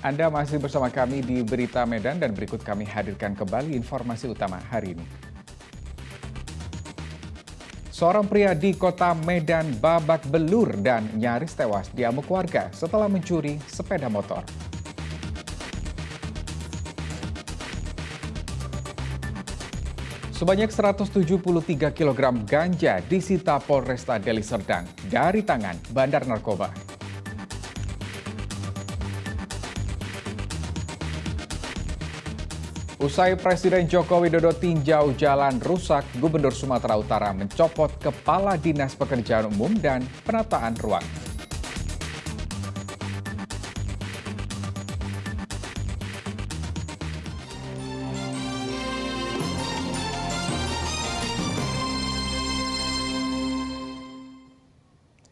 Anda masih bersama kami di Berita Medan dan berikut kami hadirkan kembali informasi utama hari ini. Seorang pria di kota Medan babak belur dan nyaris tewas diamuk warga setelah mencuri sepeda motor. Sebanyak 173 kg ganja disita Polresta Deli Serdang dari tangan bandar narkoba. Usai Presiden Joko Widodo tinjau jalan rusak, Gubernur Sumatera Utara mencopot Kepala Dinas Pekerjaan Umum dan Penataan Ruang.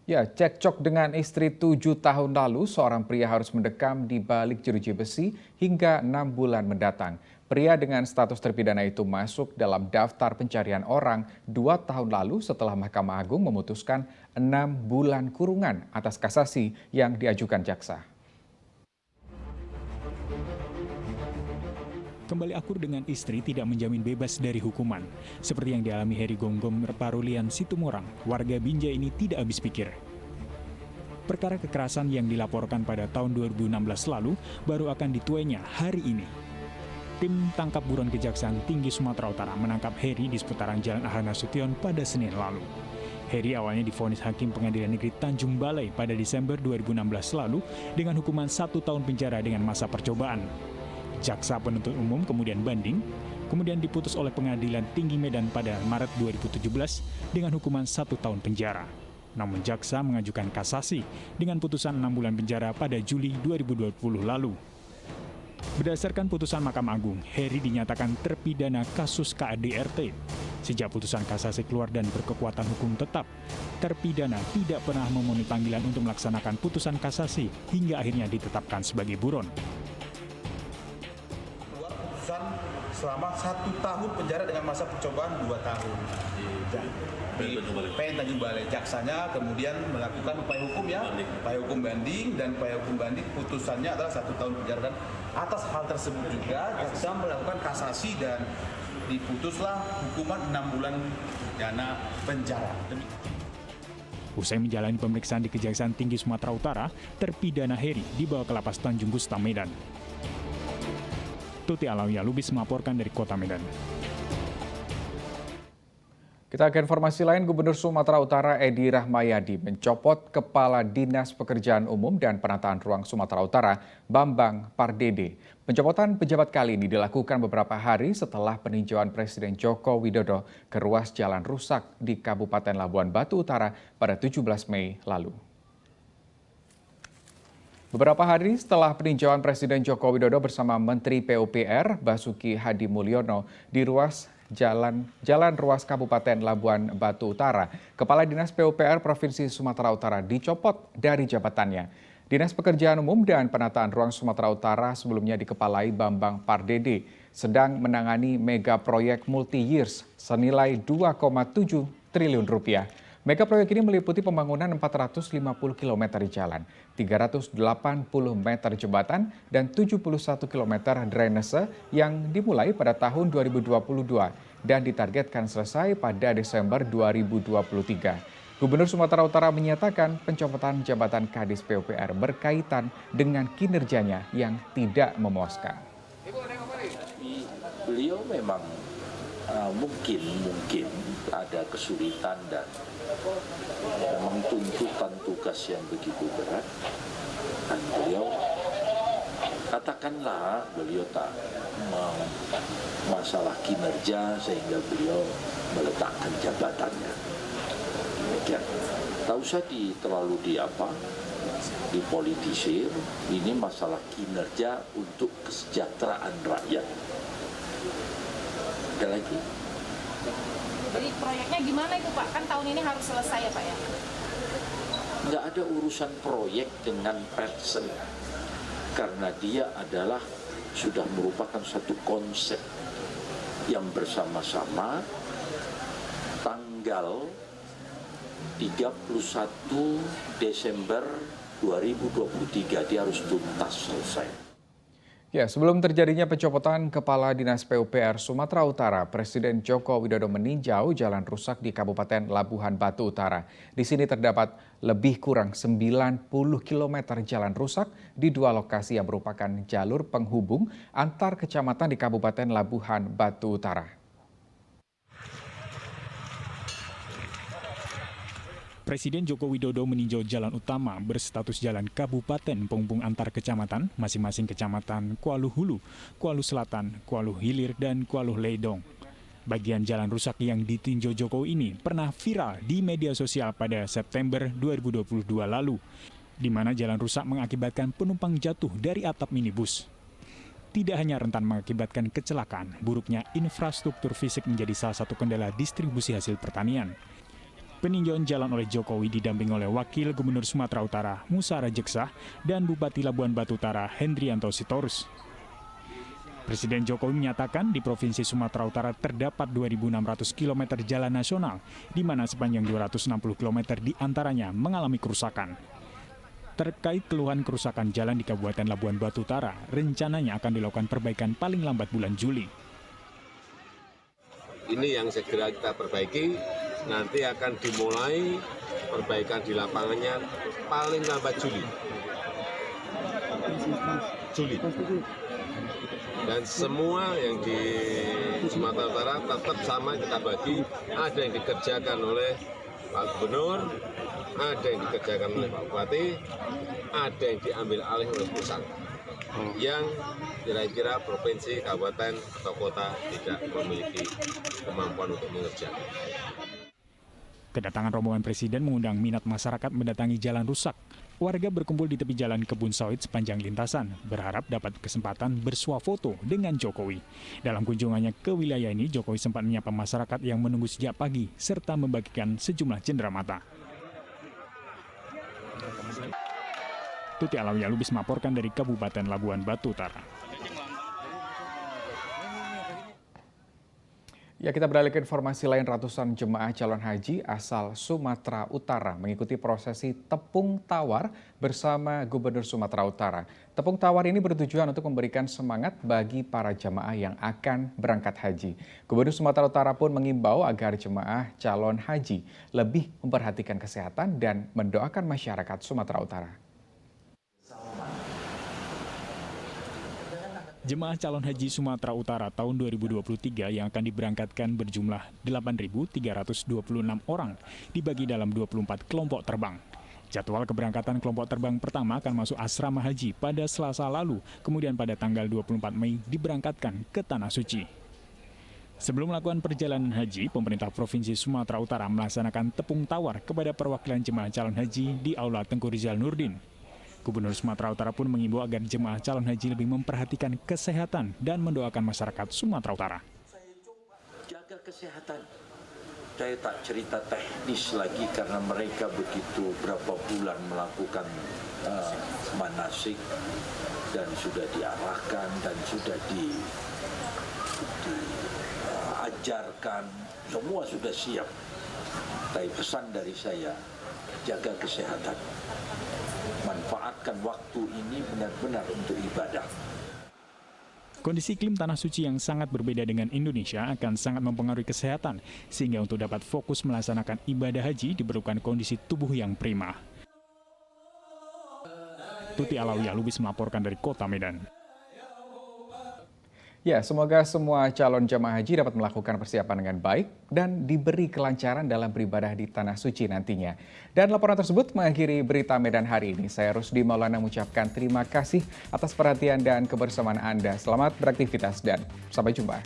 Ya, cekcok dengan istri 7 tahun lalu, seorang pria harus mendekam di balik jeruji besi hingga 6 bulan mendatang. Pria dengan status terpidana itu masuk dalam daftar pencarian orang 2 tahun lalu setelah Mahkamah Agung memutuskan 6 bulan kurungan atas kasasi yang diajukan jaksa. Kembali akur dengan istri tidak menjamin bebas dari hukuman. Seperti yang dialami Heri Gonggom Parulian Situmorang, warga Binjai ini tidak habis pikir. Perkara kekerasan yang dilaporkan pada tahun 2016 lalu baru akan dituainya hari ini. Tim tangkap buron Kejaksaan Tinggi Sumatera Utara menangkap Heri di seputaran Jalan Ahmad Nasution pada Senin lalu. Heri awalnya divonis Hakim Pengadilan Negeri Tanjung Balai pada Desember 2016 lalu dengan hukuman 1 tahun penjara dengan masa percobaan. Jaksa penuntut umum kemudian banding, kemudian diputus oleh Pengadilan Tinggi Medan pada Maret 2017 dengan hukuman 1 tahun penjara. Namun jaksa mengajukan kasasi dengan putusan 6 bulan penjara pada Juli 2020 lalu. Berdasarkan putusan Mahkamah Agung, Heri dinyatakan terpidana kasus KADRT. Sejak putusan kasasi keluar dan berkekuatan hukum tetap, terpidana tidak pernah memenuhi panggilan untuk melaksanakan putusan kasasi hingga akhirnya ditetapkan sebagai buron. Selama 1 tahun penjara dengan masa percobaan 2 tahun. Di PN Tanjung Balai, jaksanya kemudian melakukan upaya hukum upaya hukum banding, dan upaya hukum banding putusannya adalah 1 tahun penjara. Dan atas hal tersebut juga jaksa melakukan kasasi dan diputuslah hukuman 6 bulan pidana penjara. Usai menjalani pemeriksaan di Kejaksaan Tinggi Sumatera Utara, terpidana Heri dibawa ke Lapas Tanjung Gusta Medan. Tuti Alawiyah Lubis melaporkan dari Kota Medan. Kita ke informasi lain, Gubernur Sumatera Utara Edi Rahmayadi mencopot Kepala Dinas Pekerjaan Umum dan Penataan Ruang Sumatera Utara, Bambang Pardede. Pencopotan pejabat kali ini dilakukan beberapa hari setelah peninjauan Presiden Joko Widodo ke ruas jalan rusak di Kabupaten Labuan Batu Utara pada 17 Mei lalu. Beberapa hari setelah peninjauan Presiden Joko Widodo bersama Menteri PUPR Basuki Hadi Mulyono di ruas Jalan Ruas Kabupaten Labuan Batu Utara, Kepala Dinas PUPR Provinsi Sumatera Utara dicopot dari jabatannya. Dinas Pekerjaan Umum dan Penataan Ruang Sumatera Utara sebelumnya dikepalai Bambang Pardede sedang menangani mega proyek multi-years senilai 2,7 triliun rupiah. Mega proyek ini meliputi pembangunan 450 km jalan, 380 meter jembatan, dan 71 km drainase yang dimulai pada tahun 2022 dan ditargetkan selesai pada Desember 2023. Gubernur Sumatera Utara menyatakan pencopotan jabatan Kadis PUPR berkaitan dengan kinerjanya yang tidak memuaskan. Beliau memang mungkin ada kesulitan dan memang tuntutan tugas yang begitu berat, dan beliau katakanlah beliau tak masalah kinerja sehingga beliau meletakkan jabatannya. Demikian. Tak usah terlalu dipolitisir. Ini masalah kinerja untuk kesejahteraan rakyat. Ada lagi. Jadi proyeknya gimana itu Pak? Kan tahun ini harus selesai ya Pak ya? Nggak ada urusan proyek dengan person. Karena dia adalah sudah merupakan satu konsep yang bersama-sama tanggal 31 Desember 2023 dia harus tuntas selesai. Ya, sebelum terjadinya pencopotan Kepala Dinas PUPR Sumatera Utara, Presiden Joko Widodo meninjau jalan rusak di Kabupaten Labuhan Batu Utara. Di sini terdapat lebih kurang 90 km jalan rusak di dua lokasi yang merupakan jalur penghubung antar kecamatan di Kabupaten Labuhan Batu Utara. Presiden Joko Widodo meninjau jalan utama berstatus jalan kabupaten penghubung antar kecamatan, masing-masing kecamatan Kuala Hulu, Kuala Selatan, Kuala Hilir, dan Kuala Ledong. Bagian jalan rusak yang ditinjau Jokowi ini pernah viral di media sosial pada September 2022 lalu, di mana jalan rusak mengakibatkan penumpang jatuh dari atap minibus. Tidak hanya rentan mengakibatkan kecelakaan, buruknya infrastruktur fisik menjadi salah satu kendala distribusi hasil pertanian. Peninjauan jalan oleh Jokowi didampingi oleh Wakil Gubernur Sumatera Utara Musa Rajeksah dan Bupati Labuan Batu Utara Hendrianto Sitorus. Presiden Jokowi menyatakan di Provinsi Sumatera Utara terdapat 2.600 km jalan nasional, di mana sepanjang 260 km diantaranya mengalami kerusakan. Terkait keluhan kerusakan jalan di Kabupaten Labuan Batu Utara, rencananya akan dilakukan perbaikan paling lambat bulan Juli. Ini yang segera kita perbaiki, nanti akan dimulai perbaikan di lapangannya paling lambat Juli. Dan semua yang di Sumatera Utara tetap sama kita bagi, ada yang dikerjakan oleh Pak Gubernur, ada yang dikerjakan oleh Pak Bupati, ada yang diambil alih oleh pusat. Yang kira-kira provinsi, kabupaten, atau kota tidak memiliki kemampuan untuk mengerjakan. Kedatangan rombongan Presiden mengundang minat masyarakat mendatangi jalan rusak. Warga berkumpul di tepi jalan kebun sawit sepanjang lintasan, berharap dapat kesempatan bersuah foto dengan Jokowi. Dalam kunjungannya ke wilayah ini, Jokowi sempat menyapa masyarakat yang menunggu sejak pagi, serta membagikan sejumlah cenderamata. Tuti Alawiyah Lubis melaporkan dari Kabupaten Labuan Batu Utara. Ya, kita beralih ke informasi lain. Ratusan jemaah calon haji asal Sumatera Utara mengikuti prosesi tepung tawar bersama Gubernur Sumatera Utara. Tepung tawar ini bertujuan untuk memberikan semangat bagi para jemaah yang akan berangkat haji. Gubernur Sumatera Utara pun mengimbau agar jemaah calon haji lebih memperhatikan kesehatan dan mendoakan masyarakat Sumatera Utara. Jemaah calon haji Sumatera Utara tahun 2023 yang akan diberangkatkan berjumlah 8.326 orang dibagi dalam 24 kelompok terbang. Jadwal keberangkatan kelompok terbang pertama akan masuk asrama haji pada Selasa lalu, kemudian pada tanggal 24 Mei diberangkatkan ke Tanah Suci. Sebelum melakukan perjalanan haji, pemerintah Provinsi Sumatera Utara melaksanakan tepung tawar kepada perwakilan jemaah calon haji di Aula Tengku Rizal Nurdin. Gubernur Sumatera Utara pun mengimbau agar jemaah calon haji lebih memperhatikan kesehatan dan mendoakan masyarakat Sumatera Utara. Jaga kesehatan. Saya tak cerita teknis lagi karena mereka begitu berapa bulan melakukan manasik dan sudah diarahkan dan sudah diajarkan. Semua sudah siap. Tapi pesan dari saya, jaga kesehatan. Manfaatkan waktu ini benar-benar untuk ibadah. Kondisi iklim Tanah Suci yang sangat berbeda dengan Indonesia akan sangat mempengaruhi kesehatan, sehingga untuk dapat fokus melaksanakan ibadah haji diperlukan kondisi tubuh yang prima. Tuti Alawiyah Lubis melaporkan dari Kota Medan. Ya, semoga semua calon jemaah haji dapat melakukan persiapan dengan baik dan diberi kelancaran dalam beribadah di Tanah Suci nantinya. Dan laporan tersebut mengakhiri berita Medan hari ini. Saya Rusdi Maulana mengucapkan terima kasih atas perhatian dan kebersamaan Anda. Selamat beraktivitas dan sampai jumpa.